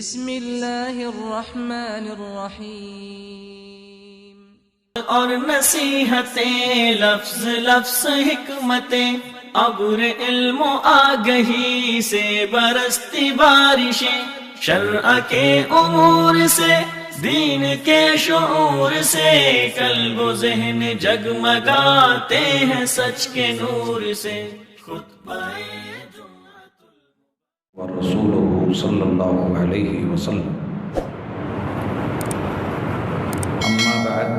بسم اللہ الرحمن الرحیم۔ اور نصیحتیں لفظ لفظ حکمتیں، ابر علم و آگہی سے برستی بارشیں، شرع کے امور سے دین کے شعور سے، قلب و ذہن جگمگاتے ہیں سچ کے نور سے۔ خطبہ ورسولہ صلی اللہ علیہ وسلم۔ اما بعد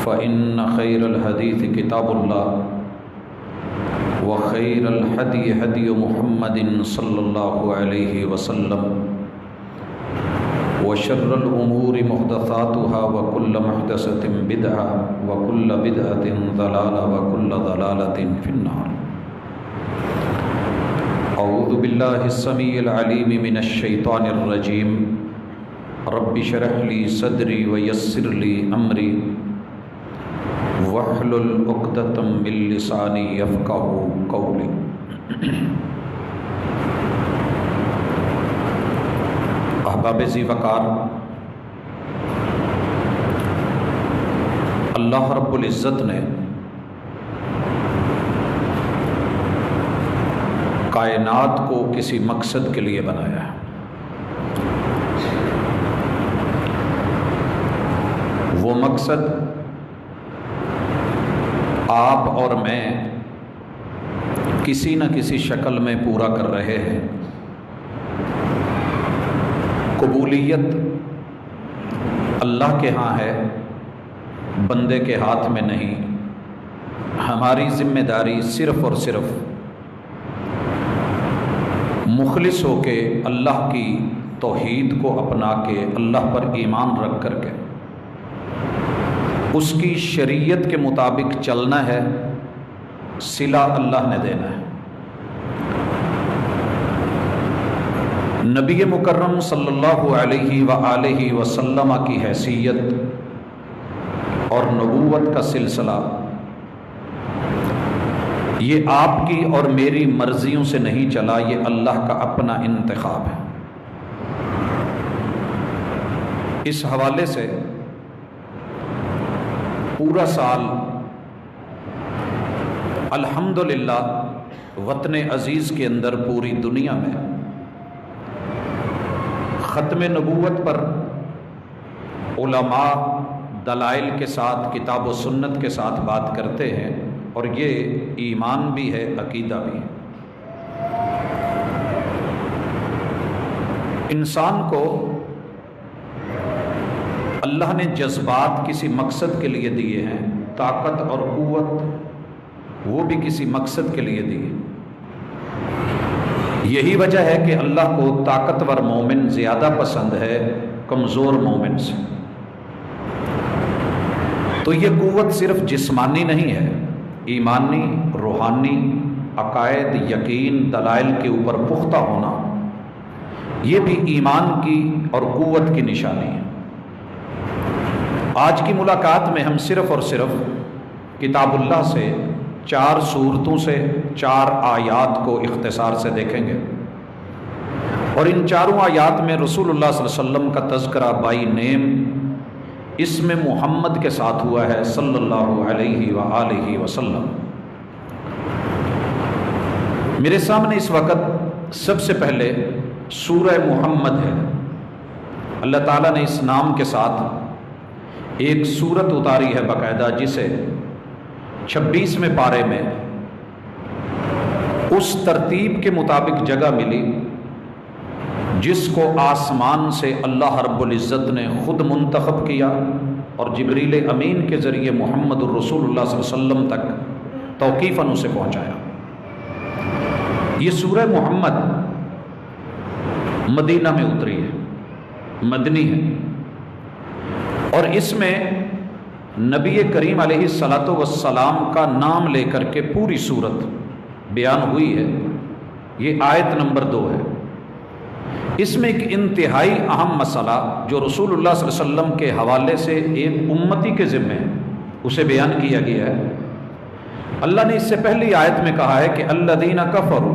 فإن خیر الحدیث کتاب اللہ وخیر الہدی ہدی محمد صلی اللہ علیہ وسلم وشر الامور محدثاتها وكل محدثة بدعة وكل بدعة ضلالة وكل ضلالة في النار۔ اعوذ باللہ السمیع العلیم من الشیطان الرجیم، رب اشرح لی صدری ویسر لی امری واحلل عقدۃ من لسانی یفقہوا قولی۔ احباب ذی وقار، اللہ رب العزت نے کائنات کو کسی مقصد کے لیے بنایا ہے۔ وہ مقصد آپ اور میں کسی نہ کسی شکل میں پورا کر رہے ہیں۔ قبولیت اللہ کے ہاں ہے، بندے کے ہاتھ میں نہیں۔ ہماری ذمہ داری صرف اور صرف مخلص ہو کے اللہ کی توحید کو اپنا کے، اللہ پر ایمان رکھ کر کے اس کی شریعت کے مطابق چلنا ہے، صلہ اللہ نے دینا ہے۔ نبی مکرم صلی اللہ علیہ وآلہ وسلم کی حیثیت اور نبوت کا سلسلہ یہ آپ کی اور میری مرضیوں سے نہیں چلا، یہ اللہ کا اپنا انتخاب ہے۔ اس حوالے سے پورا سال الحمدللہ وطن عزیز کے اندر پوری دنیا میں ختم نبوت پر علماء دلائل کے ساتھ، کتاب و سنت کے ساتھ بات کرتے ہیں، اور یہ ایمان بھی ہے، عقیدہ بھی ہے۔ انسان کو اللہ نے جذبات کسی مقصد کے لیے دیے ہیں، طاقت اور قوت وہ بھی کسی مقصد کے لیے دی ہے۔ یہی وجہ ہے کہ اللہ کو طاقتور مومن زیادہ پسند ہے کمزور مومن سے۔ تو یہ قوت صرف جسمانی نہیں ہے، ایمانی، روحانی، عقائد، یقین، دلائل کے اوپر پختہ ہونا، یہ بھی ایمان کی اور قوت کی نشانی ہے۔ آج کی ملاقات میں ہم صرف اور صرف کتاب اللہ سے 4 سورتوں سے 4 آیات کو اختصار سے دیکھیں گے، اور ان 4 آیات میں رسول اللہ صلی اللہ علیہ وسلم کا تذکرہ بائی نیم اسم محمد کے ساتھ ہوا ہے صلی اللہ علیہ وآلہ وسلم۔ میرے سامنے اس وقت سب سے پہلے سورہ محمد ہے۔ اللہ تعالیٰ نے اس نام کے ساتھ ایک سورت اتاری ہے باقاعدہ، جسے 26ویں پارے میں اس ترتیب کے مطابق جگہ ملی جس کو آسمان سے اللہ رب العزت نے خود منتخب کیا اور جبریل امین کے ذریعے محمد الرسول اللہ صلی اللہ علیہ وسلم تک توقیفاً اسے پہنچایا۔ یہ سورہ محمد مدینہ میں اتری ہے، مدنی ہے، اور اس میں نبی کریم علیہ الصلاۃ والسلام کا نام لے کر کے پوری صورت بیان ہوئی ہے۔ یہ آیت نمبر 2 ہے۔ اس میں ایک انتہائی اہم مسئلہ جو رسول اللہ صلی اللہ علیہ وسلم کے حوالے سے ایک امتی کے ذمہ ہے، اسے بیان کیا گیا ہے۔ اللہ نے اس سے پہلی آیت میں کہا ہے کہ الذین کفروا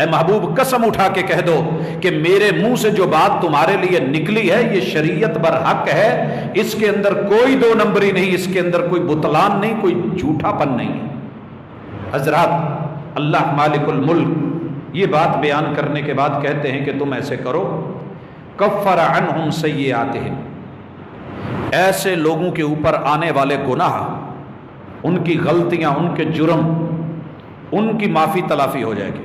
اے محبوب قسم اٹھا کے کہہ دو کہ میرے منہ سے جو بات تمہارے لیے نکلی ہے یہ شریعت برحق ہے، اس کے اندر کوئی دو نمبری نہیں، اس کے اندر کوئی بطلان نہیں، کوئی جھوٹا پن نہیں ہے۔ حضرات، اللہ مالک الملک یہ بات بیان کرنے کے بعد کہتے ہیں کہ تم ایسے کرو، کفر عنہم سیئاتہم، ایسے لوگوں کے اوپر آنے والے گناہ، ان کی غلطیاں، ان کے جرم، ان کی معافی تلافی ہو جائے گی،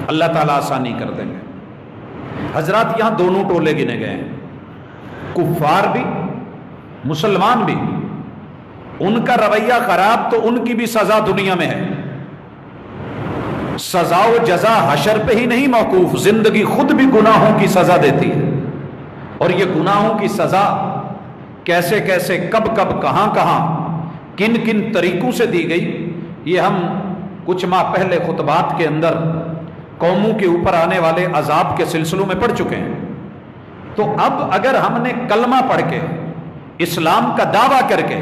اللہ تعالیٰ آسانی کر دیں گے۔ حضرات، یہاں دونوں ٹولے گنے گئے ہیں، کفار بھی مسلمان بھی، ان کا رویہ خراب تو ان کی بھی سزا دنیا میں ہے۔ سزا و جزا حشر پہ ہی نہیں موقوف، زندگی خود بھی گناہوں کی سزا دیتی ہے، اور یہ گناہوں کی سزا کیسے کیسے، کب کب، کہاں کہاں، کن کن طریقوں سے دی گئی، یہ ہم کچھ ماہ پہلے خطبات کے اندر قوموں کے اوپر آنے والے عذاب کے سلسلوں میں پڑھ چکے ہیں۔ تو اب اگر ہم نے کلمہ پڑھ کے، اسلام کا دعویٰ کر کے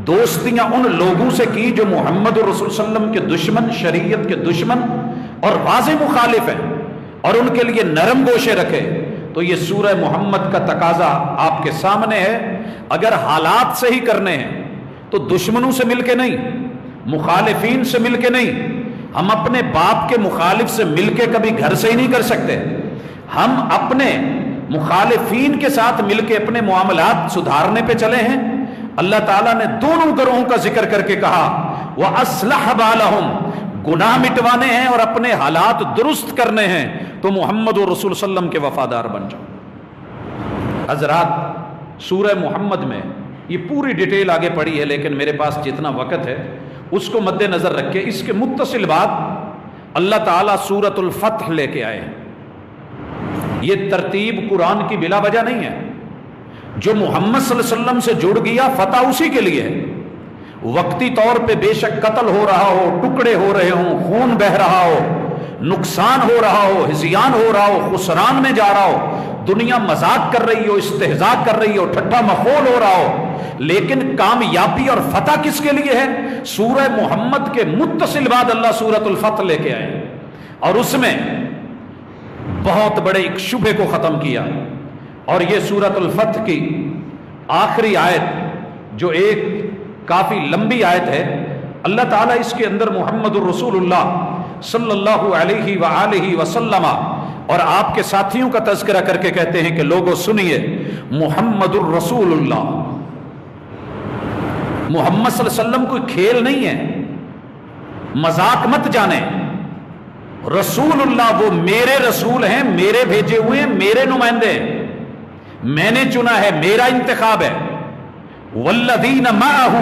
دوستیاں ان لوگوں سے کی جو محمد رسول صلی اللہ علیہ وسلم کے دشمن، شریعت کے دشمن اور واضح مخالف ہیں، اور ان کے لیے نرم گوشے رکھے، تو یہ سورہ محمد کا تقاضا آپ کے سامنے ہے۔ اگر حالات سے ہی کرنے ہیں تو دشمنوں سے مل کے نہیں، مخالفین سے مل کے نہیں، ہم اپنے باپ کے مخالف سے مل کے کبھی گھر سے ہی نہیں کر سکتے، ہم اپنے مخالفین کے ساتھ مل کے اپنے معاملات سدھارنے پہ چلے ہیں۔ اللہ تعالیٰ نے دونوں گروہوں کا ذکر کر کے کہا وَأَصْلَحَ بَالَهُمْ، گناہ مٹوانے ہیں اور اپنے حالات درست کرنے ہیں، تو محمد و رسول صلی اللہ علیہ وسلم کے وفادار بن جاؤ۔ حضرات، سورہ محمد میں یہ پوری ڈیٹیل آگے پڑی ہے، لیکن میرے پاس جتنا وقت ہے اس کو مد نظر رکھ کے اس کے متصل بعد اللہ تعالیٰ سورۃ الفتح لے کے آئے ہیں۔ یہ ترتیب قرآن کی بلا وجہ نہیں ہے، جو محمد صلی اللہ علیہ وسلم سے جڑ گیا فتح اسی کے لیے ہے۔ وقتی طور پہ بے شک قتل ہو رہا ہو، ٹکڑے ہو رہے ہوں، خون بہ رہا ہو، نقصان ہو رہا ہو، ہذیان ہو رہا ہو، خسران میں جا رہا ہو، دنیا مذاق کر رہی ہو، استہزاء کر رہی ہو، ٹھٹا مخول ہو رہا ہو، لیکن کامیابی اور فتح کس کے لیے ہے؟ سورہ محمد کے متصل بعد اللہ سورۃ الفتح لے کے آئے، اور اس میں بہت بڑے ایک شبہ کو ختم کیا، اور یہ سورۃ الفتح کی آخری آیت جو ایک کافی لمبی آیت ہے، اللہ تعالیٰ اس کے اندر محمد الرسول اللہ صلی اللہ علیہ وآلہ وسلم اور آپ کے ساتھیوں کا تذکرہ کر کے کہتے ہیں کہ لوگوں سنیے، محمد الرسول اللہ، محمد صلی اللہ علیہ وسلم کوئی کھیل نہیں ہے، مذاق مت جانے، رسول اللہ وہ میرے رسول ہیں، میرے بھیجے ہوئے ہیں، میرے نمائندے ہیں، میں نے چنا ہے، میرا انتخاب ہے۔ والذین معہ،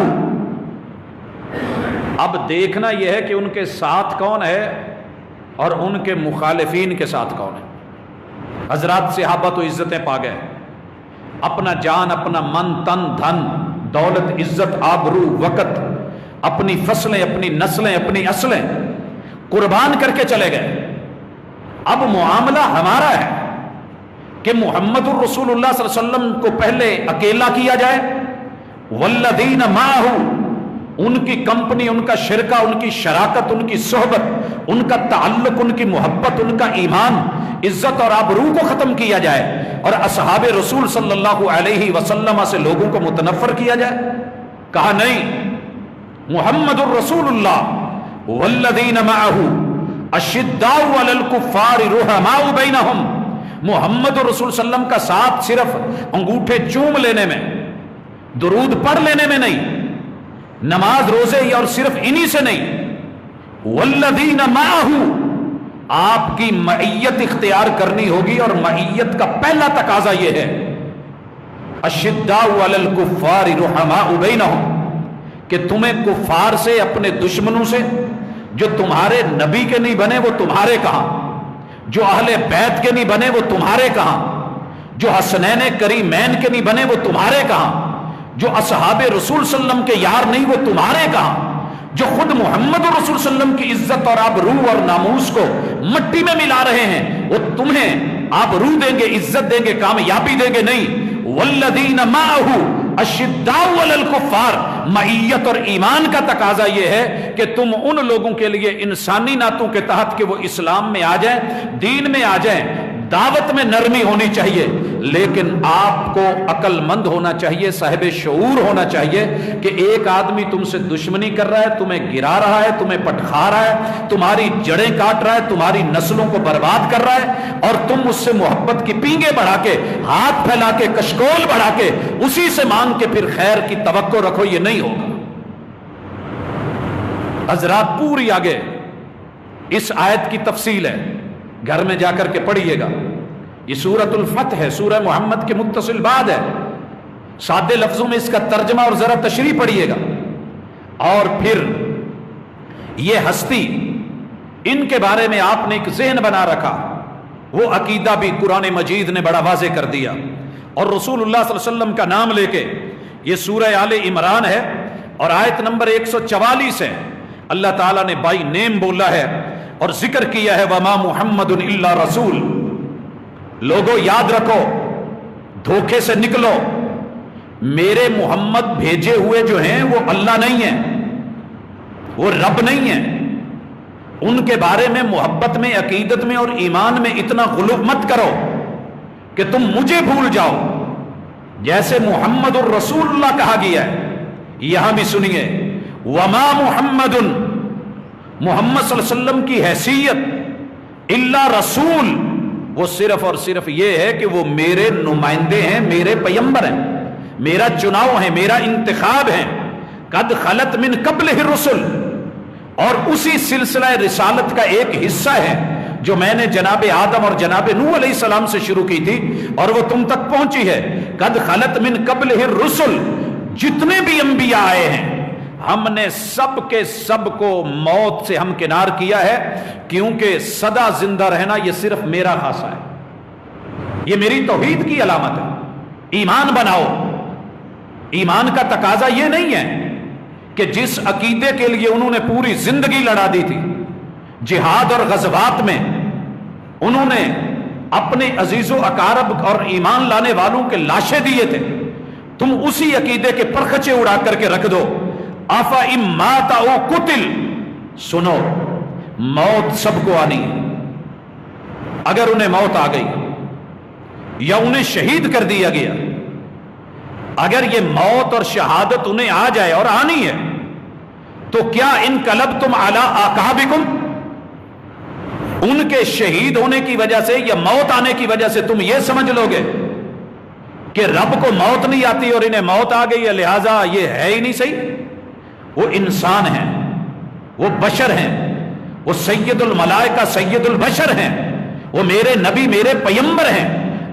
اب دیکھنا یہ ہے کہ ان کے ساتھ کون ہے اور ان کے مخالفین کے ساتھ کون ہے۔ حضرات، صحابہ تو عزتیں پا گئے، اپنا جان، اپنا من، تن، دھن، دولت، عزت، آبرو، وقت، اپنی فصلیں، اپنی نسلیں، اپنی اصلیں قربان کر کے چلے گئے۔ اب معاملہ ہمارا ہے کہ محمد الرسول اللہ صلی اللہ علیہ وسلم کو پہلے اکیلا کیا جائے، والذین معہ، ان کی کمپنی، ان کا شرکہ، ان کی شراکت، ان کی صحبت، ان کا تعلق، ان کی محبت، ان کا ایمان، عزت اور آبرو کو ختم کیا جائے، اور اصحاب رسول صلی اللہ علیہ وسلم سے لوگوں کو متنفر کیا جائے؟ کہا نہیں، محمد الرسول اللہ والذین معہ اشداء علی الکفار رحماء بینہم، محمد رسول صلی اللہ علیہ وسلم کا ساتھ صرف انگوٹھے چوم لینے میں، درود پڑھ لینے میں نہیں، نماز روزے اور صرف انہی سے نہیں، والذین معہ، آپ کی معیت اختیار کرنی ہوگی، اور معیت کا پہلا تقاضا یہ ہے اشداء علی الکفار رحماء بینہم، کہ تمہیں کفار سے، اپنے دشمنوں سے، جو تمہارے نبی کے نہیں بنے وہ تمہارے کہاں، جو اہل بیت کے نہیں بنے وہ تمہارے کہاں، جو حسنین کریمین کے نہیں بنے وہ تمہارے کہاں، جو اصحاب رسول صلی اللہ علیہ وسلم کے یار نہیں وہ تمہارے کہاں، جو خود محمد رسول صلی اللہ علیہ وسلم کی عزت اور آبرو اور ناموس کو مٹی میں ملا رہے ہیں، وہ تمہیں آبرو دیں گے، عزت دیں گے، کامیابی دیں گے نہیں۔ والذین معہ، اشداء علی الکفار، معیت اور ایمان کا تقاضا یہ ہے کہ تم ان لوگوں کے لیے انسانی نعتوں کے تحت کہ وہ اسلام میں آ جائیں، دین میں آ جائیں، دعوت میں نرمی ہونی چاہیے، لیکن آپ کو عقل مند ہونا چاہیے، صاحب شعور ہونا چاہیے کہ ایک آدمی تم سے دشمنی کر رہا ہے، تمہیں گرا رہا ہے، تمہیں پٹخا رہا ہے، تمہاری جڑیں کاٹ رہا ہے، تمہاری نسلوں کو برباد کر رہا ہے، اور تم اس سے محبت کی پینگیں بڑھا کے، ہاتھ پھیلا کے، کشکول بڑھا کے، اسی سے مانگ کے پھر خیر کی توقع رکھو، یہ نہیں ہوگا۔ حضرات پوری آگے اس آیت کی تفصیل ہے، گھر میں جا کر کے پڑھیے گا۔ یہ سورۃ الفتح ہے، سورہ محمد کے متصل بعد ہے، سادے لفظوں میں اس کا ترجمہ اور ذرا تشریح پڑھیے گا۔ اور پھر یہ ہستی، ان کے بارے میں آپ نے ایک ذہن بنا رکھا، وہ عقیدہ بھی قرآن مجید نے بڑا واضح کر دیا، اور رسول اللہ صلی اللہ علیہ وسلم کا نام لے کے یہ سورہ آل عمران ہے اور آیت نمبر 144 ہے، اللہ تعالیٰ نے بائی نیم بولا ہے اور ذکر کیا ہے وما محمد الا رسول۔ لوگوں یاد رکھو، دھوکے سے نکلو، میرے محمد بھیجے ہوئے جو ہیں وہ اللہ نہیں ہیں، وہ رب نہیں ہیں۔ ان کے بارے میں محبت میں، عقیدت میں اور ایمان میں اتنا غلو مت کرو کہ تم مجھے بھول جاؤ، جیسے محمد الرسول اللہ کہا گیا ہے۔ یہاں بھی سنیے، وما محمد، محمد صلی اللہ علیہ وسلم کی حیثیت الا رسول، وہ صرف اور صرف یہ ہے کہ وہ میرے نمائندے ہیں، میرے پیغمبر ہیں، میرا چناؤ ہے، میرا انتخاب ہے۔ قد خلت من قبلہ الرسل، اور اسی سلسلہ رسالت کا ایک حصہ ہے جو میں نے جناب آدم اور جناب نوح علیہ السلام سے شروع کی تھی اور وہ تم تک پہنچی ہے۔ قد خلت من قبلہ الرسل، جتنے بھی انبیاء آئے ہیں ہم نے سب کے سب کو موت سے ہمکنار کیا ہے، کیونکہ سدا زندہ رہنا یہ صرف میرا خاصہ ہے، یہ میری توحید کی علامت ہے۔ ایمان بناؤ۔ ایمان کا تقاضا یہ نہیں ہے کہ جس عقیدے کے لیے انہوں نے پوری زندگی لڑا دی تھی، جہاد اور غزوات میں انہوں نے اپنے عزیز و اقارب اور ایمان لانے والوں کے لاشیں دیے تھے، تم اسی عقیدے کے پرخچے اڑا کر کے رکھ دو۔ آفا ام مات او قتل، سنو موت سب کو آنی ہے، اگر انہیں موت آ گئی یا انہیں شہید کر دیا گیا، اگر یہ موت اور شہادت انہیں آ جائے اور آنی ہے تو کیا انقلبتم علی اعقابکم، ان کے شہید ہونے کی وجہ سے یا موت آنے کی وجہ سے تم یہ سمجھ لو گے کہ رب کو موت نہیں آتی اور انہیں موت آ گئی ہے لہذا یہ ہے ہی نہیں صحیح؟ وہ انسان ہیں، وہ بشر ہیں، وہ سید الملائکہ سید البشر ہیں، وہ میرے نبی میرے پیغمبر ہیں،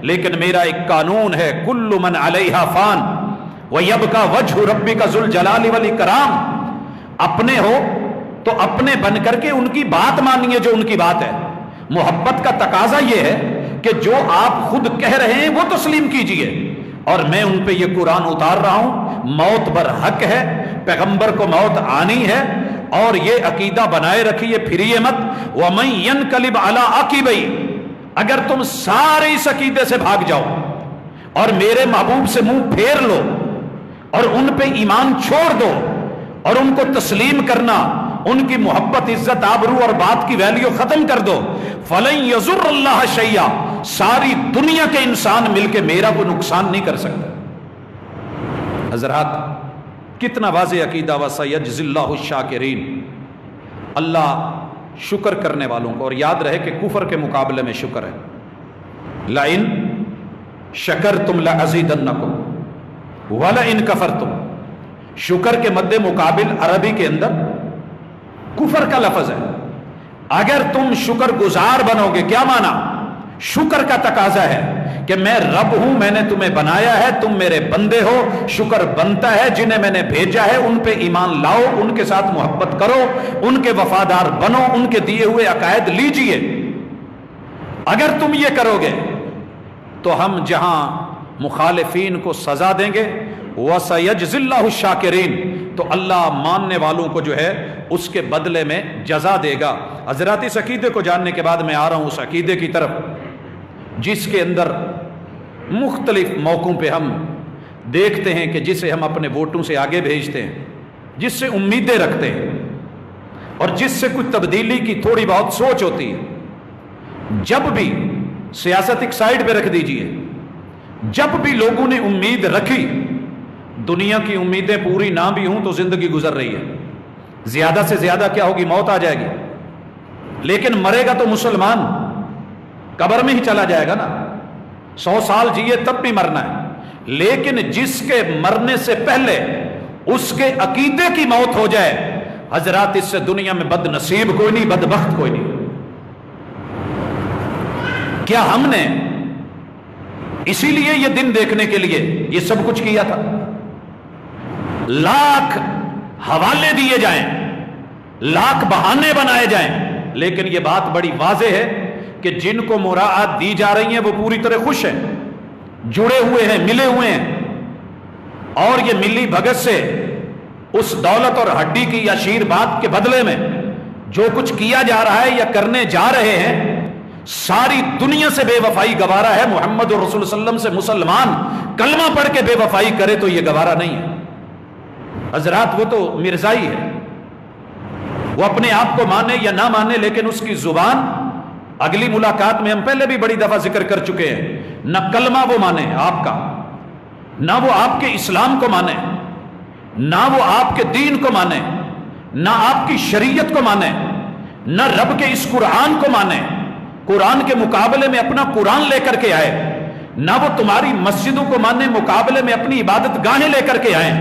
لیکن میرا ایک قانون ہے، کل من علیہا فان ویبقی وجہ ربک ذو الجلال والاکرام۔ اپنے ہو تو اپنے بن کر کے ان کی بات مانیے جو ان کی بات ہے۔ محبت کا تقاضا یہ ہے کہ جو آپ خود کہہ رہے ہیں وہ تسلیم کیجئے، اور میں ان پہ یہ قرآن اتار رہا ہوں، موت بر حق ہے، پیغمبر کو موت آنی ہے، اور یہ عقیدہ بنائے رکھیے، پھریے مت۔ وَمَن يَنْقَلِبْ عَلَىٰ عَقِبَيْهِ، اگر تم سارے اس عقیدے سے بھاگ جاؤ اور میرے محبوب سے منہ پھیر لو اور ان پہ ایمان چھوڑ دو اور ان کو تسلیم کرنا، ان کی محبت، عزت، آبرو اور بات کی ویلیو ختم کر دو، فَلَن يَضُرَّ اللَّهَ شَيْئًا، ساری دنیا کے انسان مل کے میرا کوئی نقصان نہیں کر سکتا۔ حضرات کتنا واضح عقیدہ، وَسَيَجْزِي اللَّهُ الشَّاكِرِينَ، اللہ شکر کرنے والوں کو، اور یاد رہے کہ کفر کے مقابلے میں شکر ہے، لَئِن شَكَرْتُمْ لَأَزِيدَنَّكُمْ وَلَئِن كَفَرْتُمْ، شکر کے مد مقابل عربی کے اندر کفر کا لفظ ہے۔ اگر تم شکر گزار بنو گے، کیا مانا؟ شکر کا تقاضا ہے کہ میں رب ہوں، میں نے تمہیں بنایا ہے، تم میرے بندے ہو، شکر بنتا ہے جنہیں میں نے بھیجا ہے ان پہ ایمان لاؤ، ان کے ساتھ محبت کرو، ان کے وفادار بنو، ان کے دیے ہوئے عقائد لیجئے۔ اگر تم یہ کرو گے تو ہم جہاں مخالفین کو سزا دیں گے، وَسَيَجْزِي اللَّهُ الشَّاكِرِينَ، تو اللہ ماننے والوں کو جو ہے اس کے بدلے میں جزا دے گا۔ حضرات اس عقیدے کو جاننے کے بعد میں آ رہا ہوں اس عقیدے کی طرف جس کے اندر مختلف موقعوں پہ ہم دیکھتے ہیں کہ جسے ہم اپنے ووٹوں سے آگے بھیجتے ہیں، جس سے امیدیں رکھتے ہیں اور جس سے کچھ تبدیلی کی تھوڑی بہت سوچ ہوتی ہے، جب بھی سیاست ایک سائیڈ پہ رکھ دیجئے، جب بھی لوگوں نے امید رکھی، دنیا کی امیدیں پوری نہ بھی ہوں تو زندگی گزر رہی ہے، زیادہ سے زیادہ کیا ہوگی، موت آ جائے گی، لیکن مرے گا تو مسلمان قبر میں ہی چلا جائے گا نا، 100 سال جیے تب بھی مرنا ہے، لیکن جس کے مرنے سے پہلے اس کے عقیدے کی موت ہو جائے، حضرات اس سے دنیا میں بد نصیب کوئی نہیں، بدبخت کوئی نہیں۔ کیا ہم نے اسی لیے یہ دن دیکھنے کے لیے یہ سب کچھ کیا تھا؟ لاکھ حوالے دیے جائیں، لاکھ بہانے بنائے جائیں، لیکن یہ بات بڑی واضح ہے کہ جن کو مراعات دی جا رہی ہیں وہ پوری طرح خوش ہیں، جڑے ہوئے ہیں، ملے ہوئے ہیں، اور یہ ملی بھگت سے اس دولت اور ہڈی کی یا شیر بات کے بدلے میں جو کچھ کیا جا رہا ہے یا کرنے جا رہے ہیں، ساری دنیا سے بے وفائی گوارا ہے۔ محمد رسول اللہ صلی اللہ علیہ وسلم سے مسلمان کلمہ پڑھ کے بے وفائی کرے تو یہ گوارا نہیں ہے۔ حضرات وہ تو مرزائی ہے، وہ اپنے آپ کو مانے یا نہ مانے، لیکن اس کی زبان، اگلی ملاقات میں ہم پہلے بھی بڑی دفعہ ذکر کر چکے ہیں، نہ کلمہ وہ مانے آپ کا، نہ وہ آپ کے اسلام کو مانے، نہ وہ آپ کے دین کو مانے، نہ آپ کی شریعت کو مانے، نہ رب کے اس قرآن کو مانے، قرآن کے مقابلے میں اپنا قرآن لے کر کے آئے، نہ وہ تمہاری مسجدوں کو مانے، مقابلے میں اپنی عبادت گاہیں لے کر کے آئے،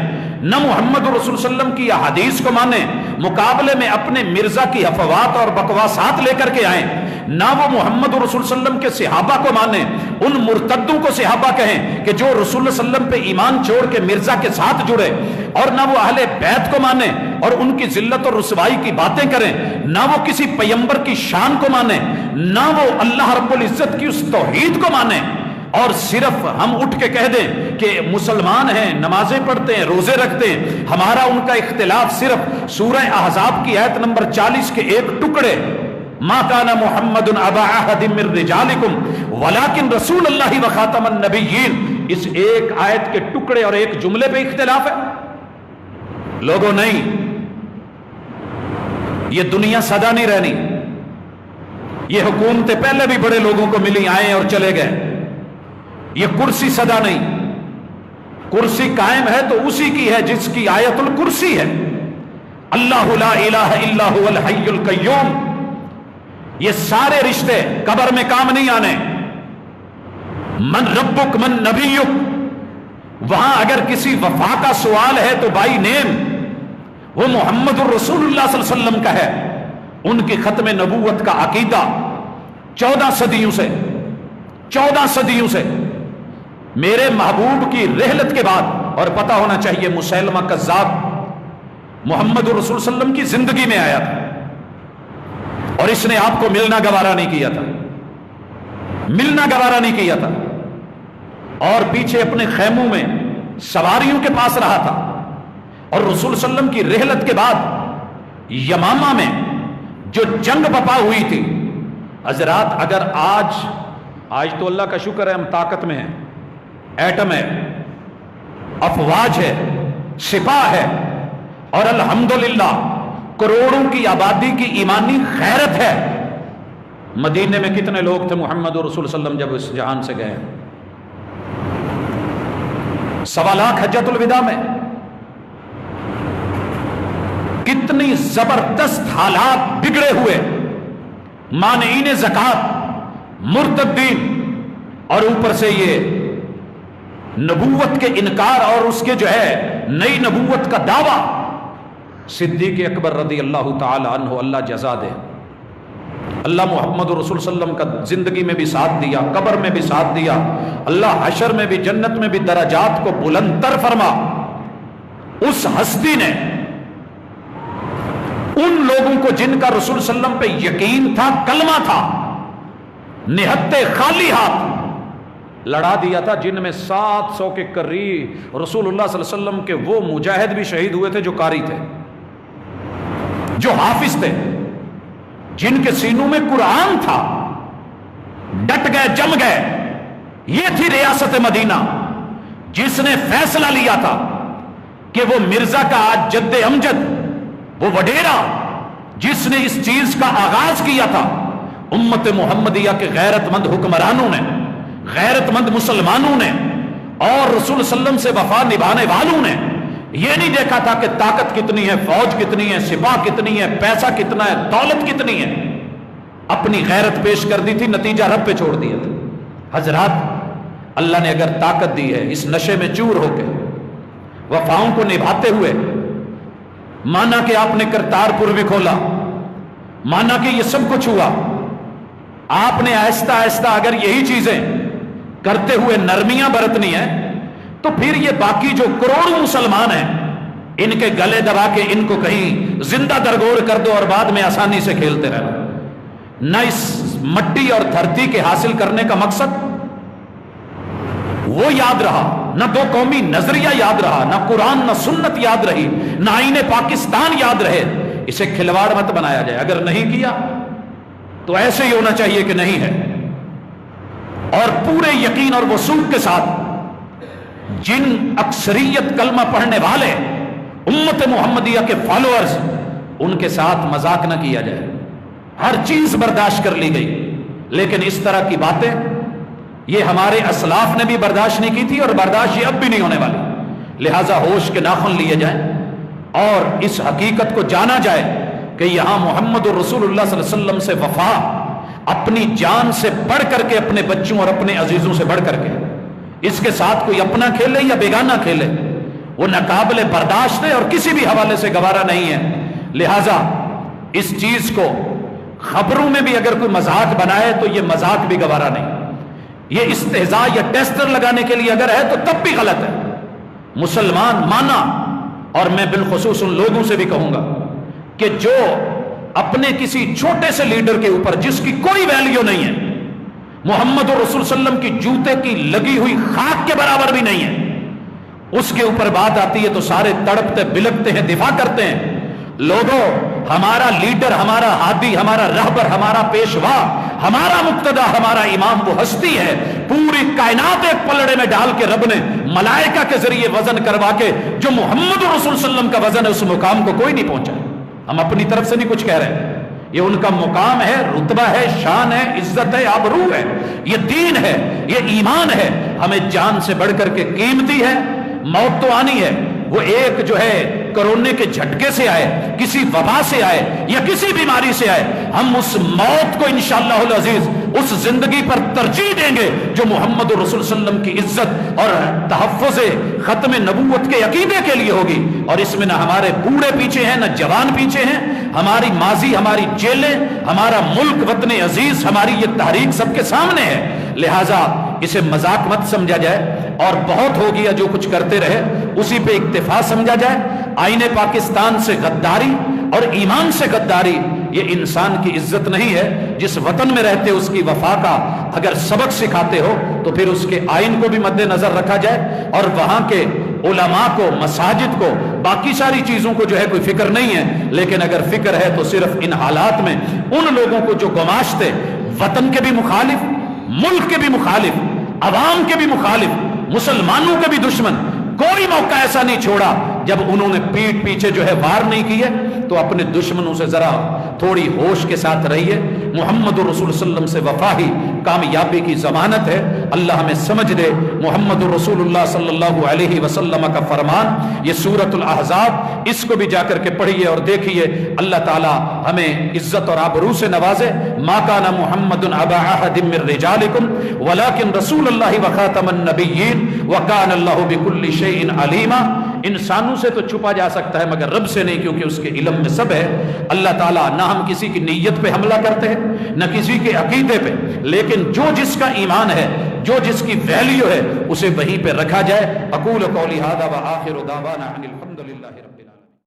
نہ محمد رسول اللہ صلی اللہ علیہ وسلم کی احادیث کو مانے، مقابلے میں اپنے مرزا کی افوات اور بکواسات لے کر کے آئیں، نہ وہ محمد رسول اللہ صلی اللہ علیہ وسلم کے صحابہ کو مانے، ان مرتدوں کو صحابہ کہیں کہ جو رسول اللہ صلی اللہ علیہ وسلم پہ ایمان چھوڑ کے مرزا کے ساتھ جڑے، اور نہ وہ اہل بیت کو مانے اور ان کی ذلت اور رسوائی کی باتیں کریں، نہ وہ کسی پیغمبر کی شان کو مانے، نہ وہ اللہ رب العزت کی اس توحید کو مانے، اور صرف ہم اٹھ کے کہہ دیں کہ مسلمان ہیں، نمازیں پڑھتے ہیں، روزے رکھتے ہیں، ہمارا ان کا اختلاف صرف سورہ احزاب کی آیت نمبر 40 کے ایک ٹکڑے، ما کان محمد ابا احد من رجالکم ولکن رسول اللہ وخاتم النبیین، اس ایک آیت کے ٹکڑے اور ایک جملے پہ اختلاف ہے؟ لوگوں نہیں، یہ دنیا سدا نہیں رہنی، یہ حکومتیں پہلے بھی بڑے لوگوں کو ملی، آئے اور چلے گئے، یہ کرسی سدا نہیں، کرسی قائم ہے تو اسی کی ہے جس کی آیت الکرسی ہے، اللہ لا الہ الا هو الحی القیوم۔ یہ سارے رشتے قبر میں کام نہیں آنے، من ربک من نبیک، وہاں اگر کسی وفا کا سوال ہے تو بائی نیم وہ محمد الرسول اللہ صلی اللہ علیہ وسلم کا ہے، ان کی ختم نبوت کا عقیدہ 14 صدیوں سے میرے محبوب کی رحلت کے بعد، اور پتہ ہونا چاہیے مسیلمہ کذاب محمد الرسول صلی اللہ علیہ وسلم کی زندگی میں آیا تھا، اور اس نے آپ کو ملنا گوارا نہیں کیا تھا، اور پیچھے اپنے خیموں میں سواریوں کے پاس رہا تھا، اور رسول صلی اللہ علیہ وسلم کی رحلت کے بعد یمامہ میں جو جنگ بپا ہوئی تھی، حضرات اگر آج تو اللہ کا شکر ہے ہم طاقت میں ہیں، ایٹم ہے، افواج ہے، سپاہ ہے، اور الحمدللہ کروڑوں کی آبادی کی ایمانی غیرت ہے۔ مدینے میں کتنے لوگ تھے محمد رسول صلی اللہ علیہ وسلم جب اس جہان سے گئے؟ 1.25 لاکھ حجۃ الوداع میں کتنی زبردست حالات بگڑے ہوئے، مانعین زکات، مرتدین، اور اوپر سے یہ نبوت کے انکار اور اس کے جو ہے نئی نبوت کا دعویٰ۔ صدیق اکبر رضی اللہ تعالی عنہ، اللہ جزا دے، اللہ محمد رسول صلی اللہ علیہ وسلم کا زندگی میں بھی ساتھ دیا، قبر میں بھی ساتھ دیا، اللہ حشر میں بھی، جنت میں بھی درجات کو بلند تر فرما۔ اس ہستی نے ان لوگوں کو جن کا رسول صلی اللہ علیہ وسلم پہ یقین تھا، کلمہ تھا، نہتے خالی ہاتھ لڑا دیا تھا، جن میں 700 کے قریب رسول اللہ صلی اللہ علیہ وسلم کے وہ مجاہد بھی شہید ہوئے تھے جو قاری تھے، جو حافظ تھے، جن کے سینوں میں قرآن تھا، ڈٹ گئے، جم گئے۔ یہ تھی ریاست مدینہ جس نے فیصلہ لیا تھا کہ وہ مرزا کا آج جد امجد، وہ وڈیرا جس نے اس چیز کا آغاز کیا تھا، امت محمدیہ کے غیرت مند حکمرانوں نے، غیرت مند مسلمانوں نے اور رسول صلی اللہ علیہ وسلم سے وفا نبھانے والوں نے یہ نہیں دیکھا تھا کہ طاقت کتنی ہے، فوج کتنی ہے، سپاہ کتنی ہے، پیسہ کتنا ہے، دولت کتنی ہے، اپنی غیرت پیش کر دی تھی، نتیجہ رب پہ چھوڑ دیا تھا۔ حضرات، اللہ نے اگر طاقت دی ہے اس نشے میں چور ہو کے وفاؤں کو نبھاتے ہوئے، مانا کہ آپ نے کرتارپور بھی کھولا، مانا کہ یہ سب کچھ ہوا، آپ نے آہستہ آہستہ اگر یہی چیزیں کرتے ہوئے نرمیاں برتنی ہیں تو پھر یہ باقی جو کروڑوں مسلمان ہیں ان کے گلے دبا کے ان کو کہیں زندہ درگور کر دو اور بعد میں آسانی سے کھیلتے رہنا۔ نہ اس مٹی اور دھرتی کے حاصل کرنے کا مقصد وہ یاد رہا، نہ دو قومی نظریہ یاد رہا، نہ قرآن نہ سنت یاد رہی، نہ آئین پاکستان یاد رہے۔ اسے کھلواڑ مت بنایا جائے، اگر نہیں کیا تو ایسے ہی ہونا چاہیے کہ نہیں ہے، اور پورے یقین اور وثوق کے ساتھ جن اکثریت کلمہ پڑھنے والے امت محمدیہ کے فالوورز، ان کے ساتھ مذاق نہ کیا جائے۔ ہر چیز برداشت کر لی گئی، لیکن اس طرح کی باتیں یہ ہمارے اسلاف نے بھی برداشت نہیں کی تھی اور برداشت یہ اب بھی نہیں ہونے والی۔ لہٰذا ہوش کے ناخن لیے جائیں اور اس حقیقت کو جانا جائے کہ یہاں محمد رسول اللہ صلی اللہ علیہ وسلم سے وفا اپنی جان سے بڑھ کر کے، اپنے بچوں اور اپنے عزیزوں سے بڑھ کر کے، اس کے ساتھ کوئی اپنا کھیلے یا بیگانہ کھیلے، وہ ناقابل برداشت ہے اور کسی بھی حوالے سے گوارا نہیں ہے۔ لہٰذا اس چیز کو خبروں میں بھی اگر کوئی مذاق بنائے تو یہ مذاق بھی گوارا نہیں، یہ استہزاء یا ٹیسٹر لگانے کے لیے اگر ہے تو تب بھی غلط ہے۔ مسلمان مانا، اور میں بالخصوص ان لوگوں سے بھی کہوں گا کہ جو اپنے کسی چھوٹے سے لیڈر کے اوپر جس کی کوئی ویلیو نہیں ہے، محمد رسول صلی اللہ علیہ وسلم کی جوتے کی لگی ہوئی خاک کے برابر بھی نہیں ہے، اس کے اوپر بات آتی ہے تو سارے تڑپتے بلکتے ہیں، دفاع کرتے ہیں۔ لوگوں، ہمارا لیڈر، ہمارا ہادی، ہمارا رہبر، ہمارا پیشوا، ہمارا مقتدا، ہمارا امام وہ ہستی ہے، پوری کائنات ایک پلڑے میں ڈال کے رب نے ملائکہ کے ذریعے وزن کروا کے جو محمد رسول صلی اللہ علیہ وسلم کا وزن ہے اس مقام کو کوئی نہیں پہنچا۔ ہم اپنی طرف سے نہیں کچھ کہہ رہے، یہ ان کا مقام ہے، رتبہ ہے، شان ہے، عزت ہے، آبرو ہے، یہ دین ہے، یہ ایمان ہے، ہمیں جان سے بڑھ کر کے قیمتی ہے۔ موت تو آنی ہے، وہ ایک جو ہے کرونے کے جھٹکے سے آئے، کسی وبا سے آئے یا کسی بیماری سے آئے، ہم اس موت کو انشاءاللہ العزیز اس زندگی پر ترجیح دیں گے جو محمد رسول صلی اللہ علیہ وسلم کی عزت اور تحفظ ختم نبوت کے عقیدے کے لیے ہوگی۔ اور اس میں نہ ہمارے بوڑھے پیچھے ہیں، نہ جوان پیچھے ہیں، ہماری ماضی، ہماری جیلیں، ہمارا ملک وطن عزیز، ہماری یہ تحریک سب کے سامنے ہے۔ لہٰذا اسے مذاق مت سمجھا جائے اور بہت ہو گیا جو کچھ کرتے رہے اسی پہ اکتفا سمجھا جائے۔ آئین پاکستان سے غداری اور ایمان سے غداری یہ انسان کی عزت نہیں ہے۔ جس وطن میں رہتے اس کی وفا کا اگر سبق سکھاتے ہو تو پھر اس کے آئین کو بھی مد نظر رکھا جائے، اور وہاں کے علماء کو، مساجد کو، باقی ساری چیزوں کو جو ہے کوئی فکر نہیں ہے، لیکن اگر فکر ہے تو صرف ان حالات میں ان لوگوں کو جو گماشتے، وطن کے بھی مخالف، ملک کے بھی مخالف، عوام کے بھی مخالف، مسلمانوں کے بھی دشمن، کوئی موقع ایسا نہیں چھوڑا جب انہوں نے پیٹ پیچھے جو ہے وار نہیں کیے۔ تو اپنے دشمنوں سے ذرا تھوڑی ہوش کے ساتھ رہیے۔ محمد رسول صلی اللہ علیہ وسلم سے وفا ہی کامیابی کی ضمانت ہے۔ اللہ ہمیں سمجھ دے۔ محمد رسول اللہ صلی اللہ علیہ وسلم کا فرمان، یہ سورۃ الاحزاب، اس کو بھی جا کر کے پڑھیے اور دیکھیے۔ اللہ تعالی ہمیں عزت اور آبرو سے نوازے۔ ما کان محمد ابا احد من رجالکم ولکن رسول اللہ وخاتم النبیین وکان اللہ بکل شیء علیما۔ انسانوں سے تو چھپا جا سکتا ہے مگر رب سے نہیں، کیونکہ اس کے علم میں سب ہے۔ اللہ تعالیٰ نہ ہم کسی کی نیت پہ حملہ کرتے ہیں نہ کسی کے عقیدے پہ، لیکن جو جس کا ایمان ہے، جو جس کی ویلیو ہے، اسے وہیں پہ رکھا جائے۔ اقول قولی ھذا وآخر دعوانا ان الحمد للہ رب